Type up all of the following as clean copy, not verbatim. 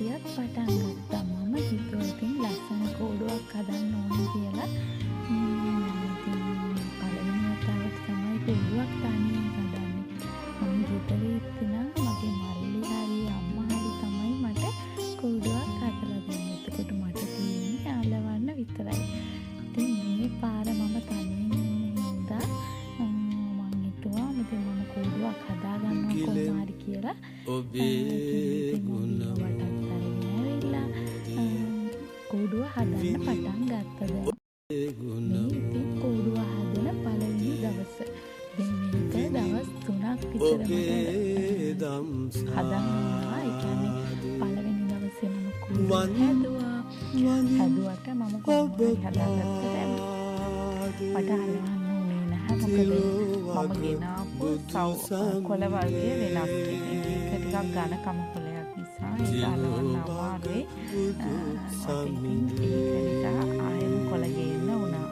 සතියක් පටන් ගත්තා. මම හිතුවා ඉතින් ලස්සන කෝඩුවක් හදන්න ඕනේ කියලා. ඉතින් පළවෙනි වතාවට තමයි කෝඩුවක් තනියෙන් හදන්නේ. මම ගෙදර ඉඳන් මගේ මල්ලි හරි අම්මා හරි තමයි මට කෝඩුවක් හදලා දෙන්නේ. එතකොට මට තියෙන්නේ අලවන්න විතරයි. ඉතින් මේ පාර මම තනියෙන් ඉන්න හින්දා මම හිතුවා ඉතින් මම කෝඩුවක් හදා ගන්නවා කොහොම හරි කියලා. ඔබේ ගුණ වටත් අරගෙන ඇවිල්ලා කෝඩුව හදන්න පටන් ගත්තා. මේ ඉතින් කෝඩුව හදන පළවෙනි දවස. දැන් මේක දවස් 3ක් විතර හදනවා. ඒ කියන්නේ පළවෙනි දවසේ මම කෝඩුව හැදුවා. හැදුවට මම කොහොමද හදාගත්තේ? මට හරියන්නේ නැහැ. මොකද මම ගෙනාපු කොළ වර්ගය වෙනස් කෙනෙක්. ඒක ටිකක් ඝන කොළයක් නිසා ඒක අලවන්න අමාරුයි. ඒක නිසා ආයෙත් කොළ ගේන්න වුණා.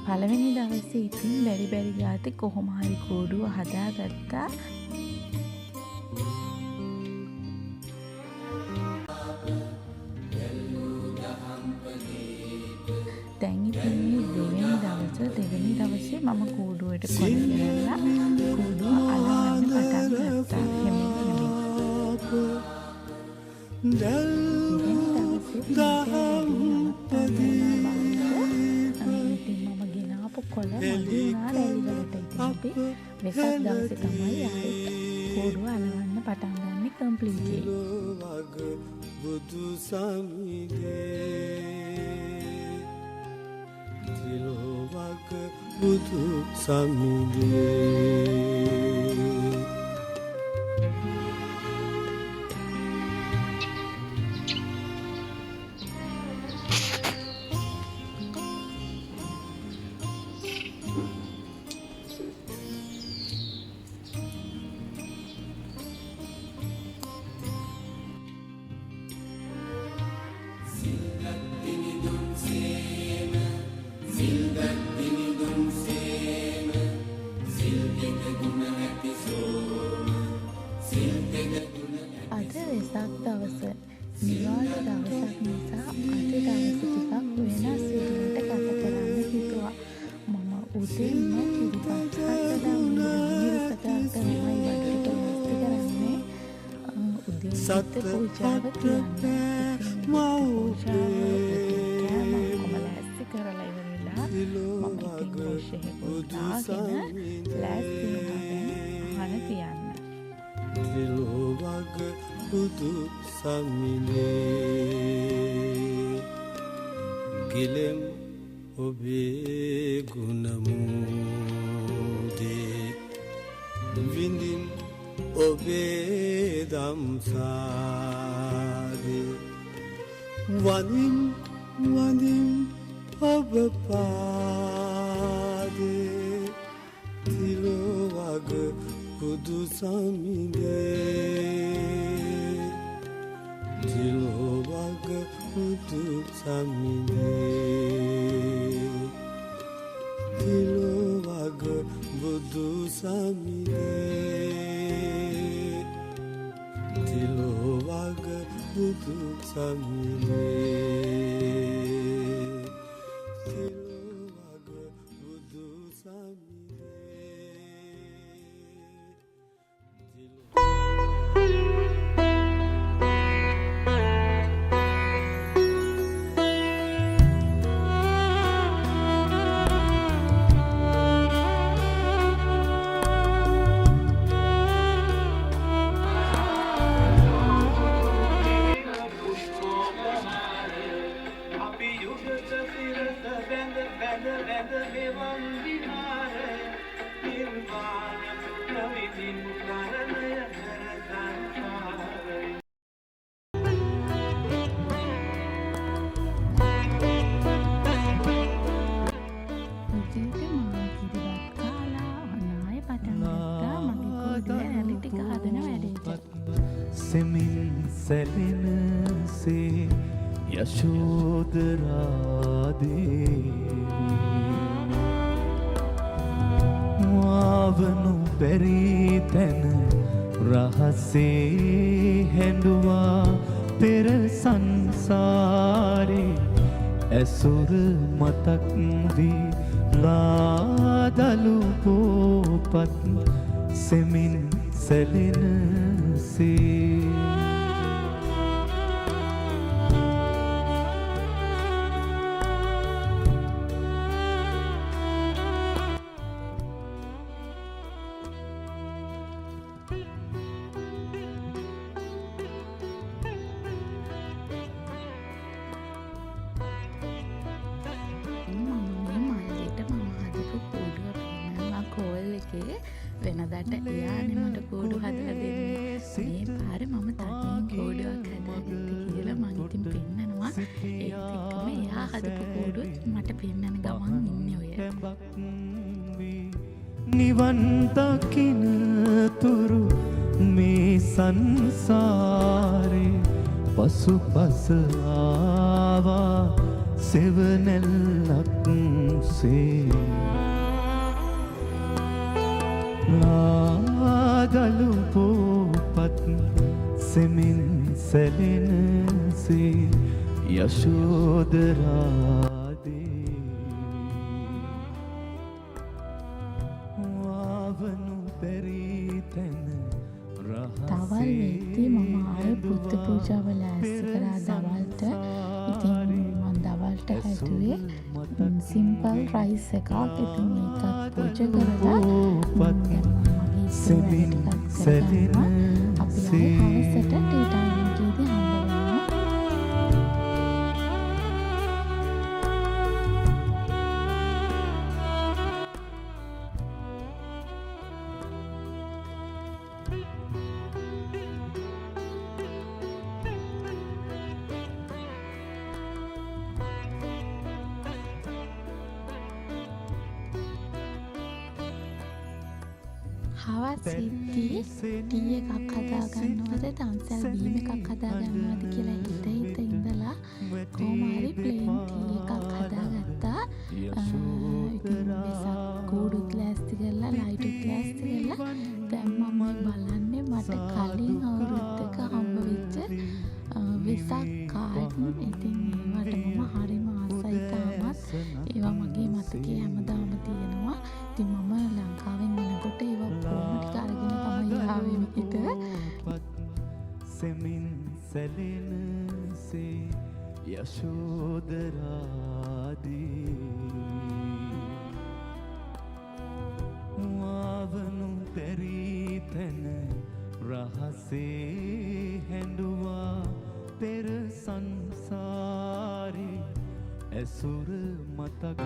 පළවෙනි දවසේ ඉතින් බැරි ගාතේ කොහොම හරි කෝඩුව හදාගත්තා. දැන් ඉතින් දෙවෙනි දවසේ මම කෝඩුවට කොළ ගෙනල්ලා කෝඩුව අලවන්න පටන් ගත්තා. දෙවෙනි දවසේ කොළ මල්ලිනා රැලිවලට ඉතින් අපි වෙසක් දවසේ තමයි ආයෙත් කෝඩුව අලවන්න පටන් ගන්න කම්ප්ලීට්ලි. බුදු සමිදේ අද වෙසක් දවස නිවාඩු දවසක් නිසා අද දවස ටිකක් වෙනස් විදිහට ගත කරන්න හිතුවා. මම උදේම කිරිපත් හදලා නිරුපතට තමයි වටේට මස්ති කරන්නේ. උදේ පූජාව කියන්නේ ලෑස්ති කරලා ඉවරලා මම ඉතින් රෝෂේ පොඩ්ඩාගෙන ලෑස්ති වෙනවා අහන තියන්න. තිලෝවග බුදු සමිනේ ගිලෙම් ඔබේ ගුණමුදේ විඳින් ඔබේ දම්සාදේ වඳින් ඔබ පාදේ තිලෝවග බුදු සමිනේ තිලෝවග බුදු සමිනේ තිලෝවග බුදු සමිනේ තිලෝවග බුදු සමිනේ තිලෝවග බුදු සමිනේ. සෙමින් සැලෙනසේ යශෝදරා දේවී ආවනු බැරි තැන රහසේ හැඬුවා පෙර සංසාරේ ඇසුර මතක් වී ලාදලු පෝපත් සෙමින් සැලෙනසේ වෙනදාට එයානේ මට කෝඩු හදලා දෙන්නේ. මේ පාරේ මම තනියෙන් කෝඩුවක් හදාගත්ත කියලා මං ඉතින් පෙන්නනවා. ඒත් එක්කම එයා හදපු කෝඩුවත් මට පෙන්නන ගමන් ඉන්නේ ඔය. නිවන් දකින තුරු මේ සංසාරේ පසුපස ආවා සෙවණැල්ලක් සේ ලාදලු පෝපත් සෙමින් සැලෙනසේ යශෝදරා දේවී ආවනු බැරි තැන තවල් වෙද්දී මම ආයේ බුද්ධ පූජාව ලෑස්ති කරා දවල්ට. ඉතින් මම දවල්ට හැදුවේ සිම්පල් රයිස් එකක්. ඉතින් මේකත් පූජා කරලා සෙමින් සැලෙනසේ අපි ආයේ හවසට ටී ටයිම් එකේදී හම්බ වෙනවා. හවස් සිද්ධි ටී එකක් හදා ගන්නවද තන්සල් බීම එකක් හදා ගන්නවද කියලා හිත ඉඳලා කොහොම හරි ප්ලේන් ටී එකක් හදාගත්තා. ඉතින් වෙසක් කෝඩුත් ලෑස්ති කරලා ලයිටුත් ලෑස්ති කරලා දැන් මම බලන්නේ මට කලින් අවුරුද්දක හම්බ වෙච්ච වෙසක් කාඩ්. ඉතින් ඒවට මම හරිම ආසයි තාමත්. ඒවා මගේ මතකයේ හැමදාම තියෙනවා. ඉතින් මම ලංකාවෙන් එනකොට ඒවා කොහොම ටික අරගෙන තමයි ආවේ මෙහෙට. සෙමින් සැලෙනසේ යශෝදරා දේවී ආවනු බැරි තැන රහසේ හැඬුවා පෙර සංසාරේ ඇසුර මතක්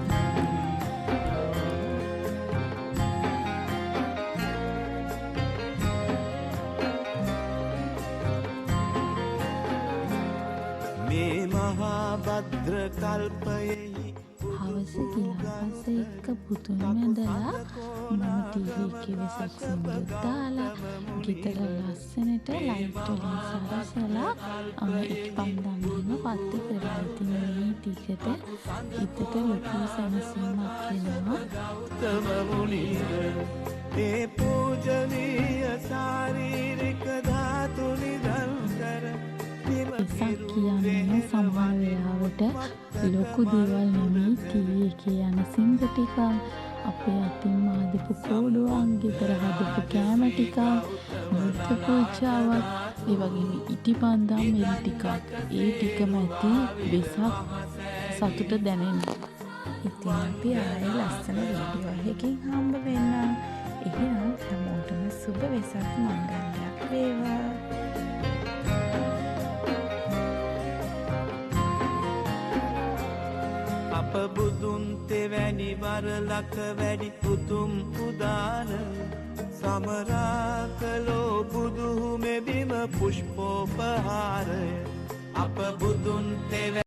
මේ මහා භද්‍ර කල්පයෙහි හවස ගිලන්පස එක්ක පුතුන් ඇඳලා මම ටීවී එකේ වෙසක් සින්දුවක් දාලා ගෙදර ලස්සනට ලයිට් වලින් සරසලා එක් පන්දම් වීම පත්ති කරලා. ඉතින් මේ ටිකට හිතට ලොකු සැනසීමක් එනවා. ගෞතම මුනිද ඒ පූජනීය ශාරීරික ධාතු නිදන් කර වෙසක් කියන්නේ සමහර වෙලාවට ලොකු දේවල් නෙමෙයි ටීවී එකේ යන සින්දු ටික, අපේ අතින් හදපු කෝඩුවක්, ගෙදර හදපු කෑම ටික, බුද්ධ පූජාවක්, ඒ වගේම ඉටිපන්දම් එලි ටිකක්. ඒ ටිකම ඇති වෙසක් සතුට දැනෙන්නේ. ඉතින් අපි ආයෙ ලස්සන වීඩියෝ එකකින් හම්බ වෙන්න. එහෙනම් හැමෝටම සුබ වෙසක් මංගල්‍යයක් වේවා. අප බුදුන් තෙවැනි වරලක වැඩි උතුම් උදාන සමරා කළෝ බුදුහු මෙබිම පුෂ්පෝපහාර